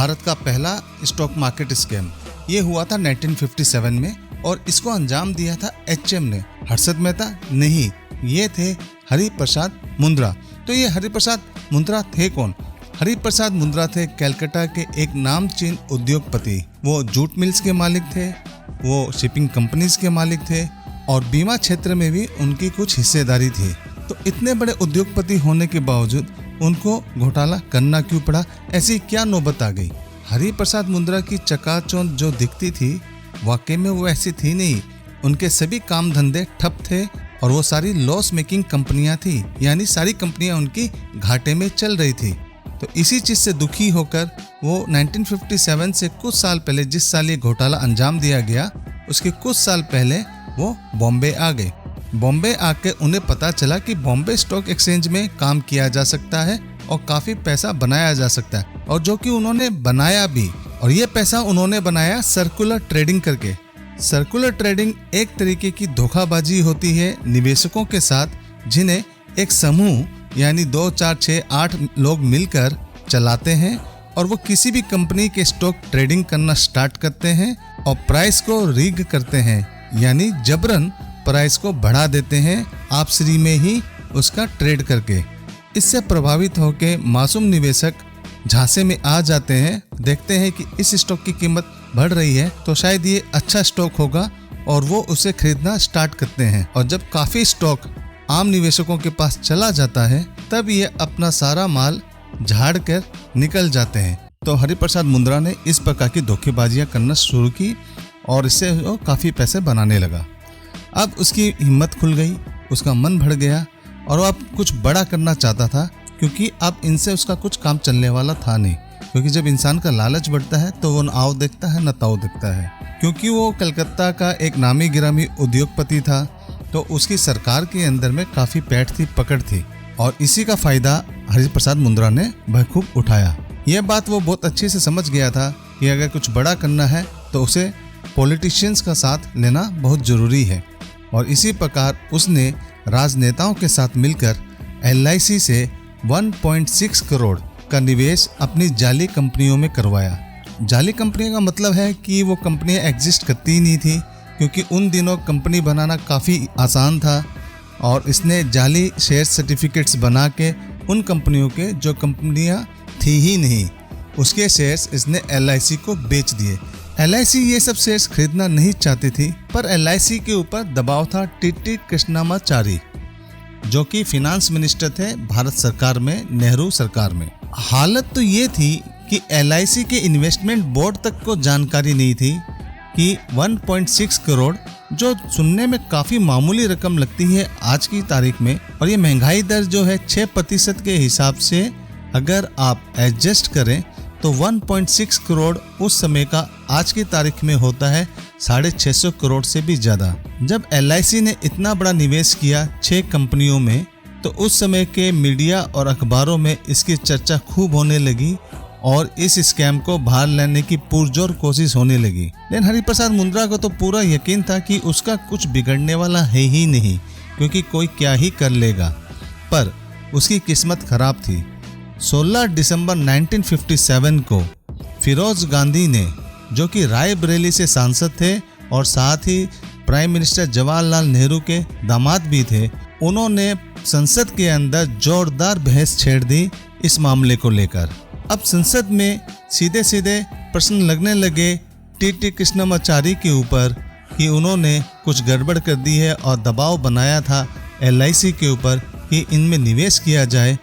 भारत का पहला stock market scam. ये हुआ था 1957 में और इसको अंजाम दिया था HM ने। हर्षद मेहता नहीं, ये थे हरिप्रसाद मुंद्रा। तो ये हरिप्रसाद मुंद्रा थे कौन? हरिप्रसाद मुंद्रा थे कलकत्ता के एक नामचीन उद्योगपति। वो जूट मिल्स के मालिक थे, वो शिपिंग कंपनीज के मालिक थे और बीमा क्षेत्र में भी उनकी कुछ हिस्सेदारी थी। तो इतने बड़े उद्योगपति होने के बावजूद उनको घोटाला करना क्यों पड़ा? ऐसी क्या नौबत आ गई? हरिप्रसाद मुंद्रा की चकाचौंध जो दिखती थी वाकई में वो ऐसी थी नहीं। उनके सभी काम धंधे ठप थे और वो सारी लॉस मेकिंग कंपनियां थी, यानी सारी कंपनियां उनकी घाटे में चल रही थी। तो इसी चीज से दुखी होकर वो 1957 से कुछ साल पहले, जिस साल ये घोटाला अंजाम दिया गया उसके कुछ साल पहले वो बॉम्बे आ गए। बॉम्बे आके उन्हें पता चला कि बॉम्बे स्टॉक एक्सचेंज में काम किया जा सकता है और काफी पैसा बनाया जा सकता है, और जो कि उन्होंने बनाया भी। और ये पैसा उन्होंने बनाया सर्कुलर ट्रेडिंग करके। सर्कुलर ट्रेडिंग एक तरीके की धोखाबाजी होती है निवेशकों के साथ, जिन्हें एक समूह यानी 2, 4, 6, 8 लोग मिलकर चलाते हैं और वो किसी भी कंपनी के स्टॉक ट्रेडिंग करना स्टार्ट करते हैं और प्राइस को रिग करते हैं, यानी जबरन प्राइस को बढ़ा देते हैं आपसरी में ही उसका ट्रेड करके। इससे प्रभावित होकर मासूम निवेशक झांसे में आ जाते हैं, देखते हैं कि इस स्टॉक की कीमत बढ़ रही है तो शायद ये अच्छा स्टॉक होगा और वो उसे खरीदना स्टार्ट करते हैं। और जब काफ़ी स्टॉक आम निवेशकों के पास चला जाता है तब ये अपना सारा माल झाड़ कर निकल जाते हैं। तो हरिप्रसाद मुंद्रा ने इस प्रकार की धोखेबाजियां करना शुरू की और इससे वो काफ़ी पैसे बनाने लगा। अब उसकी हिम्मत खुल गई, उसका मन बढ़ गया और वो अब कुछ बड़ा करना चाहता था, क्योंकि अब इनसे उसका कुछ काम चलने वाला था नहीं। क्योंकि जब इंसान का लालच बढ़ता है तो वो न आओ देखता है न ताओ देखता है। क्योंकि वो कलकत्ता का एक नामी गिरामी उद्योगपति था तो उसकी सरकार के अंदर में काफ़ी पैठ थी, पकड़ थी, और इसी का फ़ायदा हरिप्रसाद मुंद्रा ने बखूब उठाया। यह बात वो बहुत अच्छे से समझ गया था कि अगर कुछ बड़ा करना है तो उसे पॉलिटिशियंस का साथ लेना बहुत ज़रूरी है। और इसी प्रकार उसने राजनेताओं के साथ मिलकर LIC से 1.6 करोड़ का निवेश अपनी जाली कंपनियों में करवाया। जाली कंपनियों का मतलब है कि वो कंपनियां एग्जिस्ट करती ही नहीं थी, क्योंकि उन दिनों कंपनी बनाना काफ़ी आसान था। और इसने जाली शेयर सर्टिफिकेट्स बना के उन कंपनियों के जो कंपनियां थी ही नहीं उसके शेयर्स इसने LIC को बेच दिए। LIC ये सब शेयर्स खरीदना नहीं चाहती थी, पर LIC के ऊपर दबाव था TT कृष्णामाचारी, जो कि फिनांस मिनिस्टर थे भारत सरकार में, नेहरू सरकार में। हालत तो ये थी कि LIC के इन्वेस्टमेंट बोर्ड तक को जानकारी नहीं थी कि 1.6 करोड़, जो सुनने में काफ़ी मामूली रकम लगती है आज की तारीख में, और ये महंगाई दर जो है 6% के हिसाब से अगर आप एडजस्ट करें तो 1.6 करोड़ उस समय का आज की तारीख में होता है 650 करोड़ से भी ज़्यादा। जब LIC ने इतना बड़ा निवेश किया 6 कंपनियों में तो उस समय के मीडिया और अखबारों में इसकी चर्चा खूब होने लगी और इस स्कैम को बाहर लाने की पुरजोर कोशिश होने लगी। लेकिन हरिप्रसाद मुंद्रा को तो पूरा यकीन था कि उसका कुछ बिगड़ने वाला है ही नहीं, क्योंकि कोई क्या ही कर लेगा। पर उसकी किस्मत खराब थी। 16 दिसंबर 1957 को फिरोज गांधी ने, जो कि रायबरेली से सांसद थे और साथ ही प्राइम मिनिस्टर जवाहरलाल नेहरू के दामाद भी थे, उन्होंने संसद के अंदर जोरदार बहस छेड़ दी इस मामले को लेकर। अब संसद में सीधे सीधे प्रश्न लगने लगे TT कृष्णामाचारी के ऊपर कि उन्होंने कुछ गड़बड़ कर दी है और दबाव बनाया था LIC के ऊपर कि इनमें निवेश किया जाए,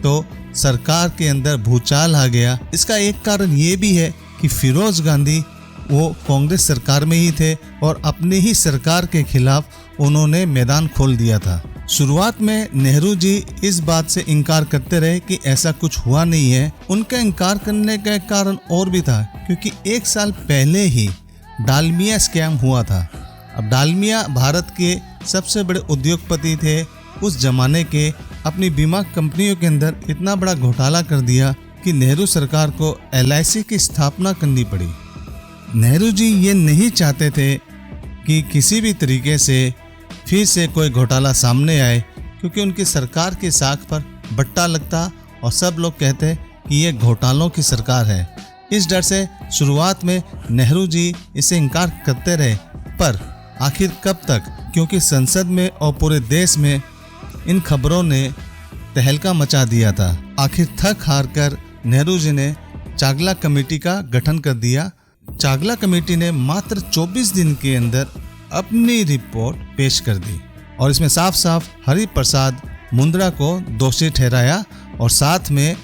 तो सरकार के अंदर भूचाल आ गया। इसका एक कारण ये भी है कि फिरोज गांधी वो कांग्रेस सरकार में ही थे और अपनी ही सरकार के खिलाफ उन्होंने मैदान खोल दिया था। शुरुआत में नेहरू जी इस बात से इनकार करते रहे कि ऐसा कुछ हुआ नहीं है। उनका इनकार करने का एक कारण और भी था, क्योंकि 1 साल पहले ही डालमिया स्कैम हुआ था। अब डालमिया भारत के सबसे बड़े उद्योगपति थे उस जमाने के। अपनी बीमा कंपनियों के अंदर इतना बड़ा घोटाला कर दिया कि नेहरू सरकार को LIC की स्थापना करनी पड़ी। नेहरू जी ये नहीं चाहते थे कि किसी भी तरीके से फिर से कोई घोटाला सामने आए, क्योंकि उनकी सरकार की साख पर बट्टा लगता और सब लोग कहते कि ये घोटालों की सरकार है। इस डर से शुरुआत में नेहरू जी इसे इनकार करते रहे, पर आखिर कब तक, क्योंकि संसद में और पूरे देश में इन खबरों ने तहलका मचा दिया था। आखिर थक हार कर नेहरू जी ने चागला कमेटी का गठन कर दिया। चागला कमेटी ने मात्र 24 दिन के अंदर अपनी रिपोर्ट पेश कर दी और इसमें साफ साफ हरिप्रसाद मुंद्रा को दोषी ठहराया और साथ में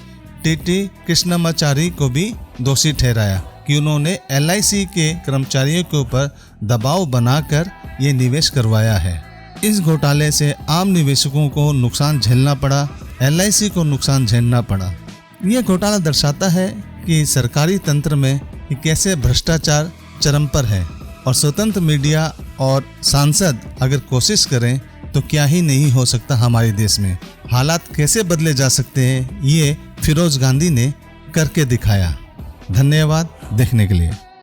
टीटी कृष्णमाचारी को भी दोषी ठहराया कि उन्होंने LIC के कर्मचारियों के ऊपर दबाव बनाकर ये निवेश करवाया है। इस घोटाले से आम निवेशकों को नुकसान झेलना पड़ा, LIC को नुकसान झेलना पड़ा। यह घोटाला दर्शाता है कि सरकारी तंत्र में कि कैसे भ्रष्टाचार चरम पर है और स्वतंत्र मीडिया और सांसद अगर कोशिश करें तो क्या ही नहीं हो सकता हमारे देश में। हालात कैसे बदले जा सकते हैं ये फिरोज गांधी ने करके दिखाया। धन्यवाद देखने के लिए।